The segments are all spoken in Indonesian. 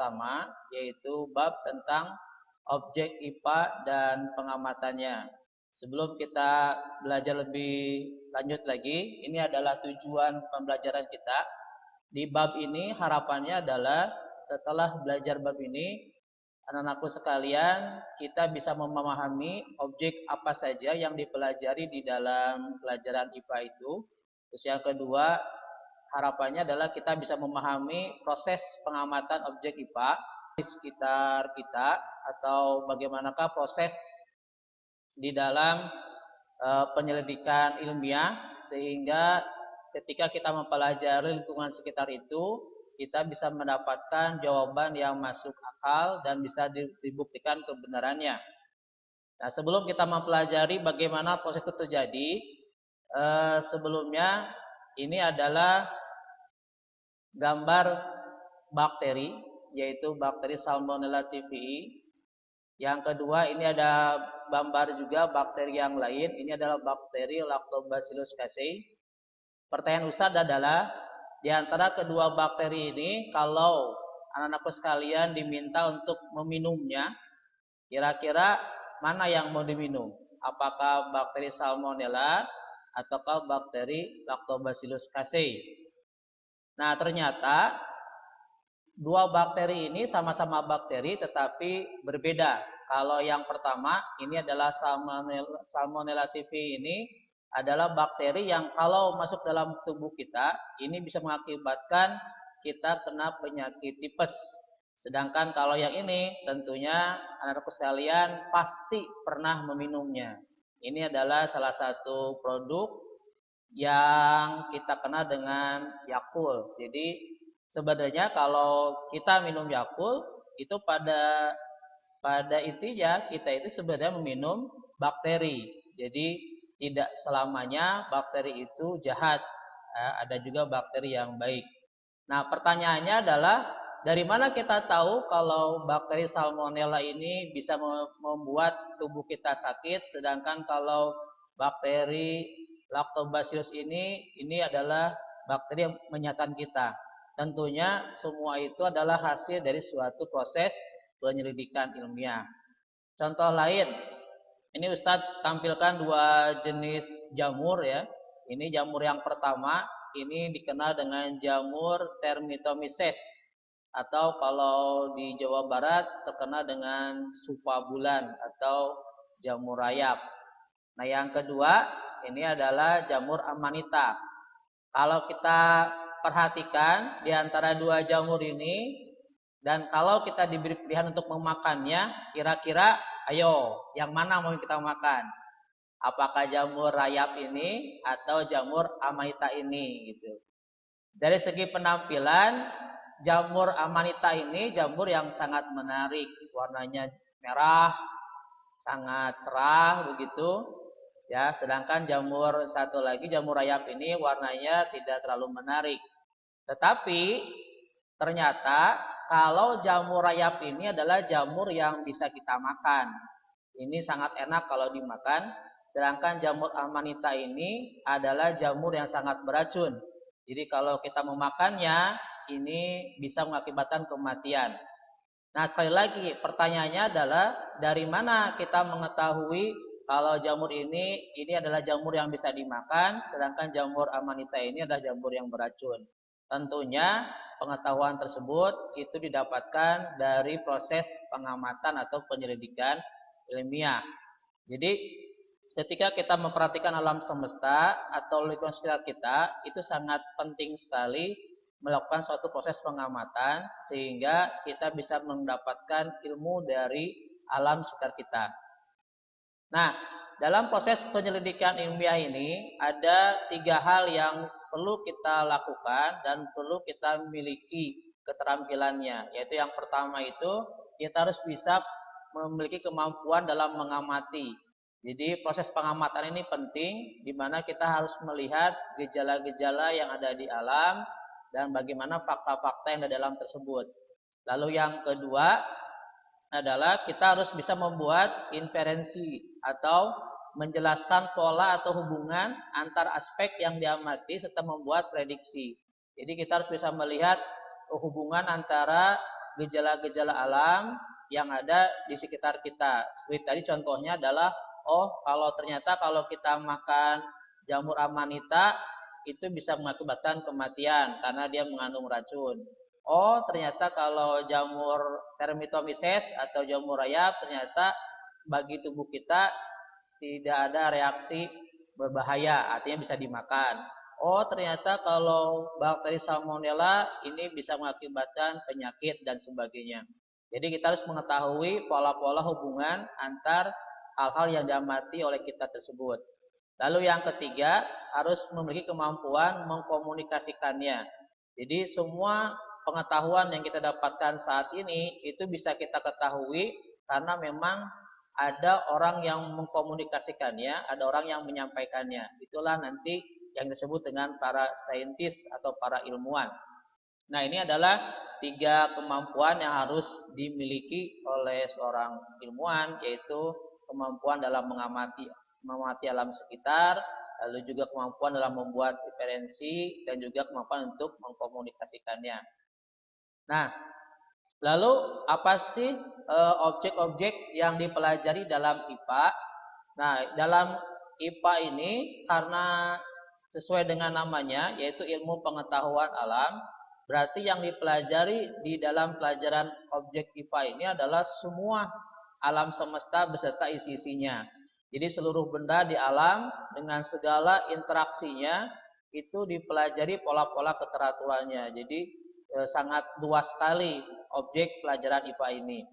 pertama, yaitu bab tentang objek IPA dan pengamatannya. Sebelum kita belajar lebih lanjut lagi, ini adalah tujuan pembelajaran kita. Di bab ini harapannya adalah setelah belajar bab ini, anak-anakku sekalian, kita bisa memahami objek apa saja yang dipelajari di dalam pelajaran IPA itu. Terus yang kedua, harapannya adalah kita bisa memahami proses pengamatan objek IPA di sekitar kita, atau bagaimanakah proses di dalam penyelidikan ilmiah, sehingga ketika kita mempelajari lingkungan sekitar itu, kita bisa mendapatkan jawaban yang masuk akal dan bisa dibuktikan kebenarannya. Nah, sebelum kita mempelajari bagaimana proses itu terjadi, sebelumnya ini adalah gambar bakteri, yaitu bakteri Salmonella typhi. Yang kedua, ini ada gambar juga bakteri yang lain. Ini adalah bakteri Lactobacillus casei. Pertanyaan Ustadz adalah, di antara kedua bakteri ini, kalau anak-anakku sekalian diminta untuk meminumnya, kira-kira mana yang mau diminum? Apakah bakteri Salmonella ataukah bakteri Lactobacillus casei? Nah, ternyata dua bakteri ini sama-sama bakteri tetapi berbeda. Kalau yang pertama, ini adalah Salmonella typhi, ini adalah bakteri yang kalau masuk dalam tubuh kita, ini bisa mengakibatkan kita kena penyakit tipes. Sedangkan kalau yang ini, tentunya anak-anakku sekalian pasti pernah meminumnya. Ini adalah salah satu produk yang kita kenal dengan Yakult. Jadi sebenarnya kalau kita minum Yakult, itu pada intinya kita itu sebenarnya meminum bakteri. Jadi tidak selamanya bakteri itu jahat. Ada juga bakteri yang baik. Nah, pertanyaannya adalah, dari mana kita tahu kalau bakteri Salmonella ini bisa membuat tubuh kita sakit, sedangkan kalau bakteri Lactobacillus ini adalah bakteri yang menyehatkan kita? Tentunya semua itu adalah hasil dari suatu proses penyelidikan ilmiah. Contoh lain, ini Ustadz tampilkan dua jenis jamur ya. Ini jamur yang pertama, ini dikenal dengan jamur Thermitomyces, atau kalau di Jawa Barat terkenal dengan supa bulan atau jamur rayap. Nah, yang kedua, ini adalah jamur Amanita. Kalau kita perhatikan di antara dua jamur ini, dan kalau kita diberi pilihan untuk memakannya, kira-kira ayo, yang mana mau kita makan? Apakah jamur rayap ini atau jamur Amanita ini gitu. Dari segi penampilan, jamur Amanita ini jamur yang sangat menarik, warnanya merah, sangat cerah begitu. Ya, sedangkan jamur satu lagi, jamur rayap ini warnanya tidak terlalu menarik. Tetapi ternyata kalau jamur rayap ini adalah jamur yang bisa kita makan. Ini sangat enak kalau dimakan. Sedangkan jamur Amanita ini adalah jamur yang sangat beracun. Jadi kalau kita memakannya, ini bisa mengakibatkan kematian. Nah, sekali lagi pertanyaannya adalah, dari mana kita mengetahui kalau jamur ini adalah jamur yang bisa dimakan, sedangkan jamur Amanita ini adalah jamur yang beracun? Tentunya pengetahuan tersebut itu didapatkan dari proses pengamatan atau penyelidikan ilmiah. Jadi ketika kita memperhatikan alam semesta atau lingkungan sekitar kita, itu sangat penting sekali melakukan suatu proses pengamatan sehingga kita bisa mendapatkan ilmu dari alam sekitar kita. Nah, dalam proses penyelidikan ilmiah ini ada 3 hal yang perlu kita lakukan dan perlu kita miliki keterampilannya. Yaitu yang pertama itu, kita harus bisa memiliki kemampuan dalam mengamati. Jadi proses pengamatan ini penting, di mana kita harus melihat gejala-gejala yang ada di alam dan bagaimana fakta-fakta yang ada dalam tersebut. Lalu yang kedua adalah kita harus bisa membuat inferensi atau menjelaskan pola atau hubungan antar aspek yang diamati serta membuat prediksi. Jadi kita harus bisa melihat hubungan antara gejala-gejala alam yang ada di sekitar kita. Seperti tadi contohnya adalah, oh kalau ternyata kalau kita makan jamur amanita itu bisa mengakibatkan kematian karena dia mengandung racun. Oh ternyata kalau jamur Thermitomyces atau jamur rayap ternyata bagi tubuh kita tidak ada reaksi berbahaya, artinya bisa dimakan. Oh ternyata kalau bakteri Salmonella ini bisa mengakibatkan penyakit dan sebagainya. Jadi kita harus mengetahui pola-pola hubungan antar hal-hal yang diamati oleh kita tersebut. Lalu yang ketiga, harus memiliki kemampuan mengkomunikasikannya. Jadi semua pengetahuan yang kita dapatkan saat ini itu bisa kita ketahui karena memang ada orang yang mengkomunikasikannya, ada orang yang menyampaikannya. Itulah nanti yang disebut dengan para saintis atau para ilmuwan. Nah, ini adalah 3 kemampuan yang harus dimiliki oleh seorang ilmuwan, yaitu kemampuan dalam mengamati alam sekitar, lalu juga kemampuan dalam membuat referensi, dan juga kemampuan untuk mengkomunikasikannya. Nah, lalu apa sih objek-objek yang dipelajari dalam IPA? Nah, dalam IPA ini karena sesuai dengan namanya yaitu ilmu pengetahuan alam, berarti yang dipelajari di dalam pelajaran objek IPA ini adalah semua alam semesta beserta isi-isinya. Jadi seluruh benda di alam dengan segala interaksinya itu dipelajari pola-pola keteraturannya. Jadi sangat luas sekali objek pelajaran IPA ini.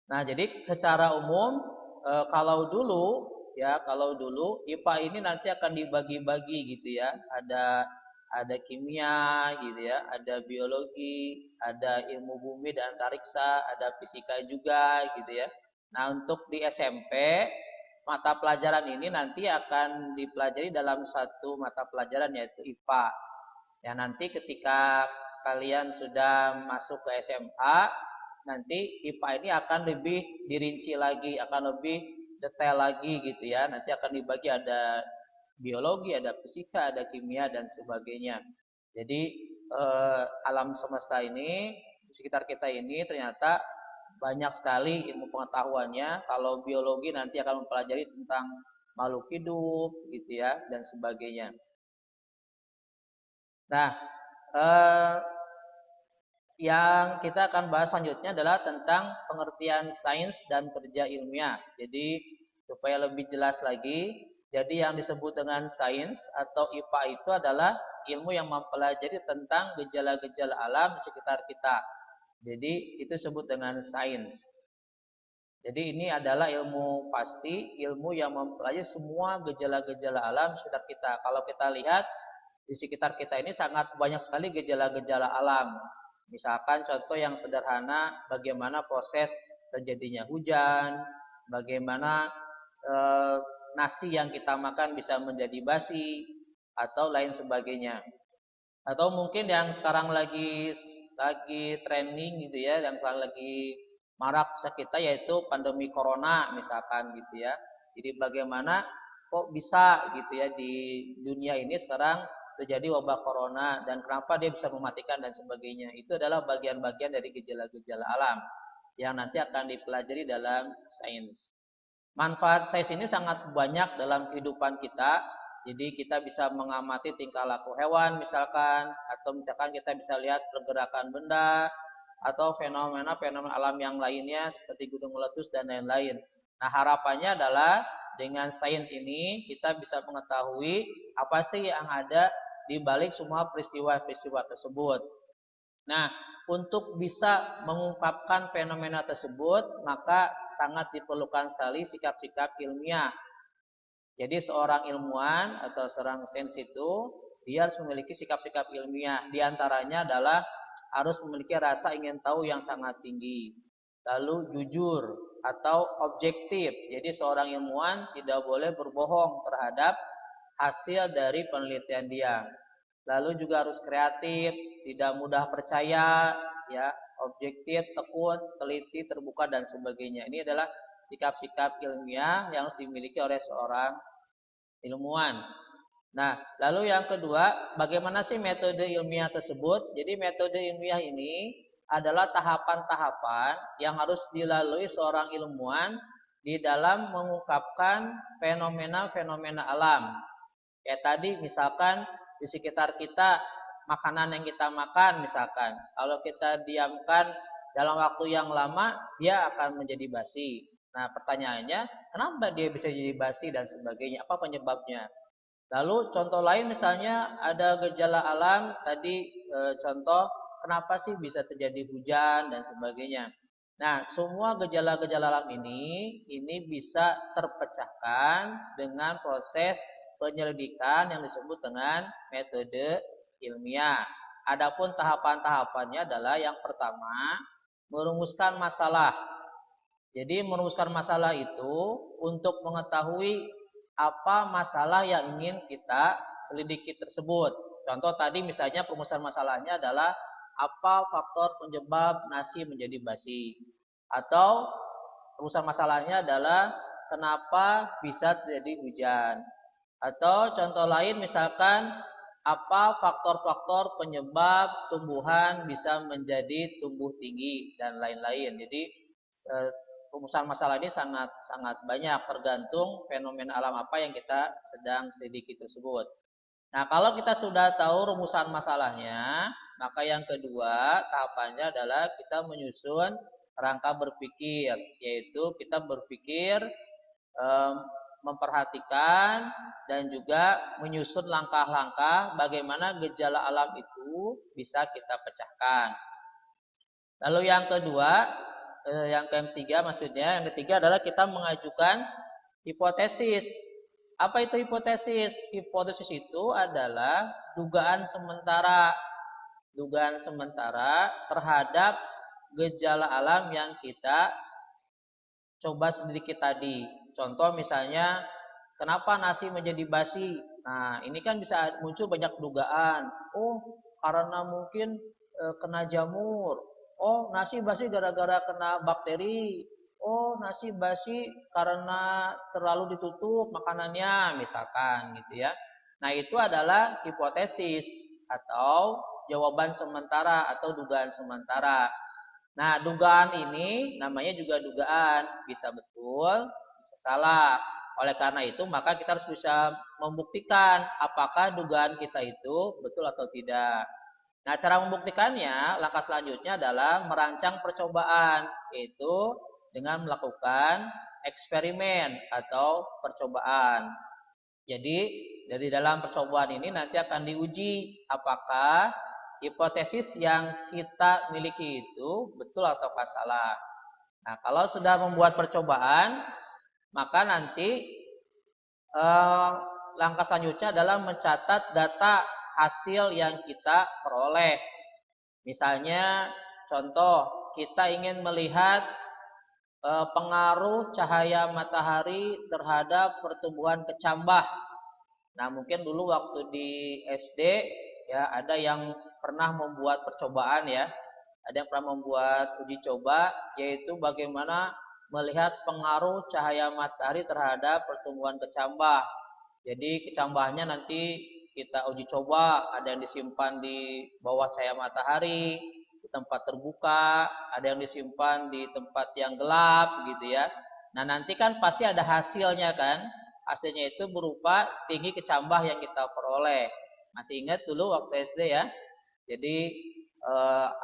Nah, jadi secara umum kalau dulu IPA ini nanti akan dibagi-bagi gitu ya. Ada kimia gitu ya, ada biologi, ada ilmu bumi dan antariksa, ada fisika juga gitu ya. Nah, untuk di SMP mata pelajaran ini nanti akan dipelajari dalam satu mata pelajaran yaitu IPA. Ya, nanti ketika kalian sudah masuk ke SMA, nanti IPA ini akan lebih dirinci lagi, akan lebih detail lagi gitu ya. Nanti akan dibagi ada biologi, ada fisika, ada kimia dan sebagainya. Jadi alam semesta ini di sekitar kita ini ternyata banyak sekali ilmu pengetahuannya. Kalau biologi nanti akan mempelajari tentang makhluk hidup gitu ya dan sebagainya. Nah, yang kita akan bahas selanjutnya adalah tentang pengertian sains dan kerja ilmiah. Jadi supaya lebih jelas lagi, jadi yang disebut dengan sains atau IPA itu adalah ilmu yang mempelajari tentang gejala-gejala alam di sekitar kita. Jadi itu disebut dengan sains. Jadi ini adalah ilmu pasti, ilmu yang mempelajari semua gejala-gejala alam di sekitar kita. Kalau kita lihat di sekitar kita ini sangat banyak sekali gejala-gejala alam. Misalkan contoh yang sederhana, bagaimana proses terjadinya hujan, bagaimana nasi yang kita makan bisa menjadi basi, atau lain sebagainya. Atau mungkin yang sekarang lagi trending gitu ya, yang sekarang lagi marak kita yaitu pandemi corona misalkan gitu ya. Jadi bagaimana kok bisa gitu ya di dunia ini sekarang terjadi wabah corona dan kenapa dia bisa mematikan dan sebagainya. Itu adalah bagian-bagian dari gejala-gejala alam yang nanti akan dipelajari dalam sains. Manfaat sains ini sangat banyak dalam kehidupan kita. Jadi kita bisa mengamati tingkah laku hewan misalkan, atau misalkan kita bisa lihat pergerakan benda atau fenomena-fenomena alam yang lainnya seperti gunung meletus dan lain-lain. Nah, harapannya adalah dengan sains ini kita bisa mengetahui apa sih yang ada di balik semua peristiwa-peristiwa tersebut. Nah, untuk bisa mengungkapkan fenomena tersebut, maka sangat diperlukan sekali sikap-sikap ilmiah. Jadi seorang ilmuwan atau seorang sains itu, dia harus memiliki sikap-sikap ilmiah. Di antaranya adalah harus memiliki rasa ingin tahu yang sangat tinggi. Lalu jujur atau objektif. Jadi seorang ilmuwan tidak boleh berbohong terhadap hasil dari penelitian dia. Lalu juga harus kreatif, tidak mudah percaya, ya, objektif, tekun, teliti, terbuka dan sebagainya. Ini adalah sikap-sikap ilmiah yang harus dimiliki oleh seorang ilmuwan. Nah, lalu yang kedua, bagaimana sih metode ilmiah tersebut? Jadi metode ilmiah ini adalah tahapan-tahapan yang harus dilalui seorang ilmuwan di dalam mengungkapkan fenomena-fenomena alam. Kayak tadi misalkan di sekitar kita makanan yang kita makan misalkan, kalau kita diamkan dalam waktu yang lama dia akan menjadi basi. Nah pertanyaannya, kenapa dia bisa jadi basi dan sebagainya, apa penyebabnya? Lalu contoh lain misalnya ada gejala alam tadi, contoh kenapa sih bisa terjadi hujan dan sebagainya. Nah, semua gejala-gejala alam ini bisa terpecahkan dengan proses penyelidikan yang disebut dengan metode ilmiah. Adapun tahapan-tahapannya adalah yang pertama, merumuskan masalah. Jadi merumuskan masalah itu untuk mengetahui apa masalah yang ingin kita selidiki tersebut. Contoh tadi misalnya perumusan masalahnya adalah apa faktor penyebab nasi menjadi basi. Atau perumusan masalahnya adalah kenapa bisa terjadi hujan. Atau contoh lain misalkan apa faktor-faktor penyebab tumbuhan bisa menjadi tumbuh tinggi dan lain-lain. Jadi rumusan masalah ini sangat banyak tergantung fenomena alam apa yang kita sedang selidiki tersebut. Nah, kalau kita sudah tahu rumusan masalahnya, maka yang kedua tahapannya adalah kita menyusun rangka berpikir, yaitu kita berpikir, memperhatikan dan juga menyusun langkah-langkah bagaimana gejala alam itu bisa kita pecahkan. Lalu yang kedua, yang ketiga maksudnya, yang ketiga adalah kita mengajukan hipotesis. Apa itu hipotesis? Hipotesis itu adalah dugaan sementara. Dugaan sementara terhadap gejala alam yang kita coba sedikit tadi. Contoh misalnya, kenapa nasi menjadi basi? Nah, ini kan bisa muncul banyak dugaan. Oh, karena mungkin kena jamur. Oh, nasi basi gara-gara kena bakteri. Oh, nasi basi karena terlalu ditutup makanannya, misalkan gitu ya. Nah, itu adalah hipotesis atau jawaban sementara atau dugaan sementara. Nah, dugaan ini namanya juga dugaan, bisa betul, bisa salah. Oleh karena itu, maka kita harus bisa membuktikan apakah dugaan kita itu betul atau tidak. Nah, cara membuktikannya, langkah selanjutnya adalah merancang percobaan, yaitu dengan melakukan eksperimen atau percobaan. Jadi, dari dalam percobaan ini nanti akan diuji apakah hipotesis yang kita miliki itu betul ataukah salah. Nah, kalau sudah membuat percobaan, maka nanti langkah selanjutnya adalah mencatat data hasil yang kita peroleh. Misalnya, contoh kita ingin melihat pengaruh cahaya matahari terhadap pertumbuhan kecambah. Nah, mungkin dulu waktu di SD ya ada yang pernah membuat percobaan ya. Ada yang pernah membuat uji coba, yaitu bagaimana melihat pengaruh cahaya matahari terhadap pertumbuhan kecambah. Jadi kecambahnya nanti kita uji coba, ada yang disimpan di bawah cahaya matahari, di tempat terbuka, ada yang disimpan di tempat yang gelap gitu ya. Nah, nanti kan pasti ada hasilnya kan. Hasilnya itu berupa tinggi kecambah yang kita peroleh. Masih ingat dulu waktu SD ya? Jadi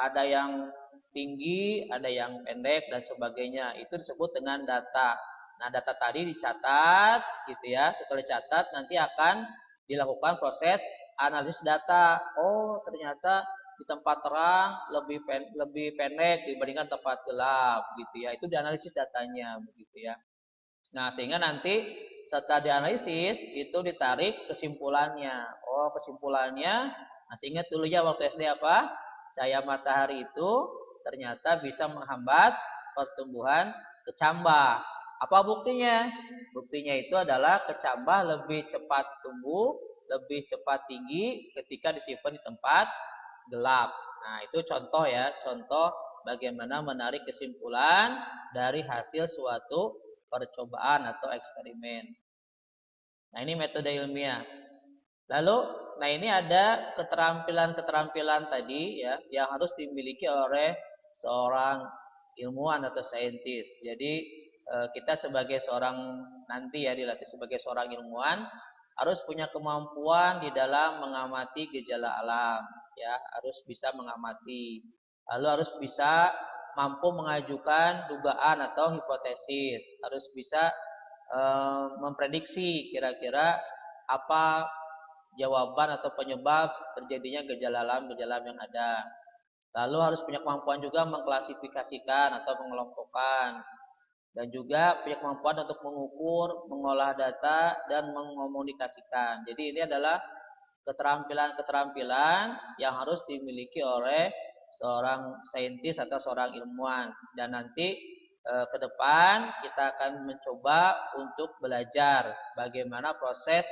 ada yang tinggi, ada yang pendek dan sebagainya. Itu disebut dengan data. Nah, data tadi dicatat gitu ya. Setelah dicatat nanti akan dilakukan proses analisis data. Oh, ternyata di tempat terang lebih pendek dibandingkan tempat gelap gitu ya. Itu dianalisis datanya begitu ya. Nah, sehingga nanti setelah dianalisis itu ditarik kesimpulannya. Oh, kesimpulannya masih ingat dulu ya waktu SD apa? Cahaya matahari itu ternyata bisa menghambat pertumbuhan kecambah. Apa buktinya? Buktinya itu adalah kecambah lebih cepat tumbuh, lebih cepat tinggi ketika disimpan di tempat gelap. Nah, itu contoh ya, contoh bagaimana menarik kesimpulan dari hasil suatu percobaan atau eksperimen. Nah, ini metode ilmiah. Lalu, nah ini ada keterampilan-keterampilan tadi ya yang harus dimiliki oleh seorang ilmuwan atau saintis. Jadi kita sebagai seorang nanti ya dilatih sebagai seorang ilmuwan harus punya kemampuan di dalam mengamati gejala alam, ya, harus bisa mengamati. Lalu harus bisa mampu mengajukan dugaan atau hipotesis, harus bisa memprediksi kira-kira apa jawaban atau penyebab terjadinya gejala alam yang ada. Lalu harus punya kemampuan juga mengklasifikasikan atau mengelompokkan. Dan juga punya kemampuan untuk mengukur, mengolah data, dan mengomunikasikan. Jadi ini adalah keterampilan-keterampilan yang harus dimiliki oleh seorang saintis atau seorang ilmuwan. Dan nanti ke depan kita akan mencoba untuk belajar bagaimana proses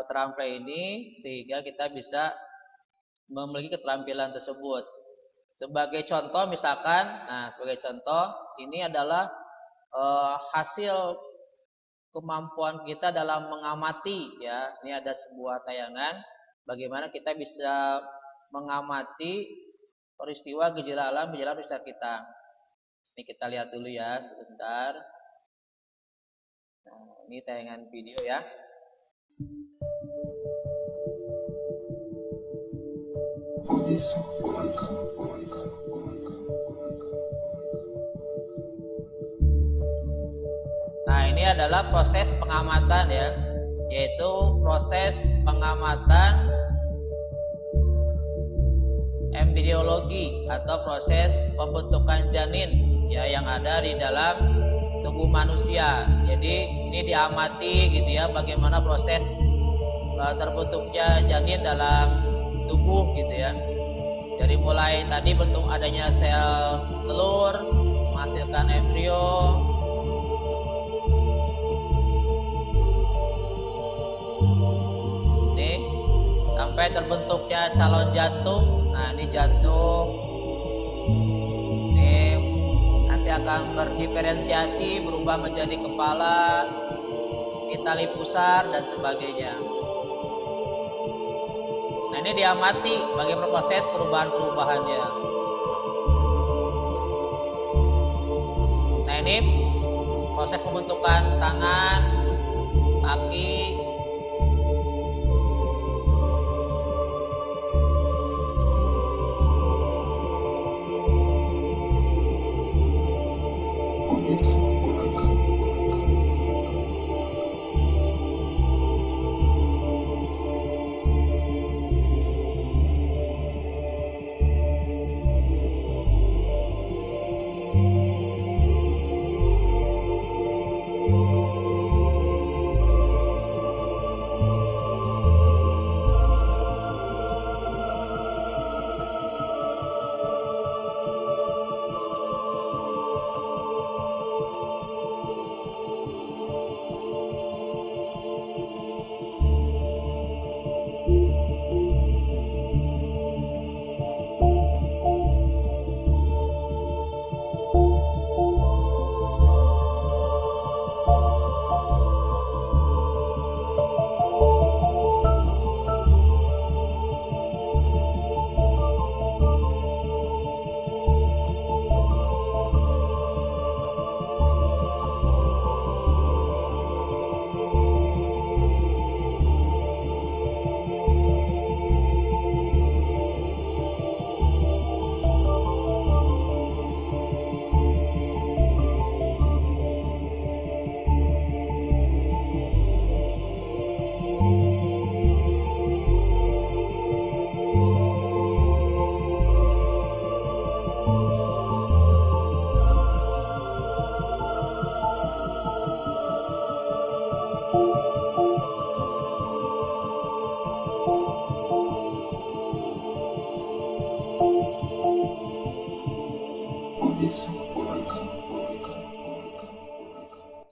keterampilan ini sehingga kita bisa memiliki keterampilan tersebut. Sebagai contoh misalkan, sebagai contoh ini adalah hasil kemampuan kita dalam mengamati, ya. Ini ada sebuah tayangan bagaimana kita bisa mengamati peristiwa gejala alam di sekitar kita. Ini kita lihat dulu ya sebentar. Nah, ini tayangan video ya. Nah, ini adalah proses pengamatan ya, yaitu proses pengamatan embriologi atau proses pembentukan janin ya yang ada di dalam tubuh manusia. Jadi ini diamati gitu ya bagaimana proses terbentuknya janin dalam tubuh gitu ya. Dari mulai tadi bentuk adanya sel telur menghasilkan embrio, nih sampai terbentuknya calon jantung. Nah ini jantung, ini nanti akan berdiferensiasi berubah menjadi kepala, tali pusar dan sebagainya. Nah ini diamati bagaimana proses perubahan-perubahannya. Nah ini proses pembentukan tangan, kaki,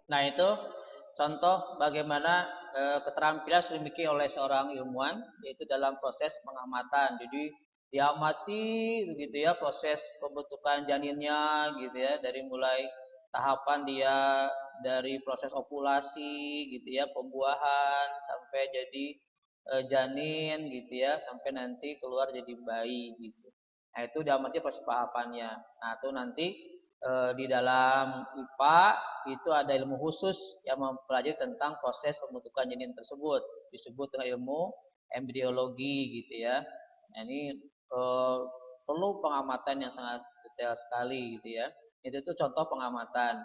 Nah itu contoh bagaimana keterampilan yang dimiliki oleh seorang ilmuwan yaitu dalam proses pengamatan. Jadi diamati begitu ya proses pembentukan janinnya gitu ya dari mulai tahapan dia dari proses ovulasi gitu ya pembuahan sampai jadi janin gitu ya sampai nanti keluar jadi bayi gitu. Nah, itu diamati proses tahapannya. Nah, itu nanti di dalam IPA itu ada ilmu khusus yang mempelajari tentang proses pembentukan janin tersebut, disebut dengan ilmu embriologi gitu ya. Nah, ini perlu pengamatan yang sangat detail sekali gitu ya. Itu tuh contoh pengamatan.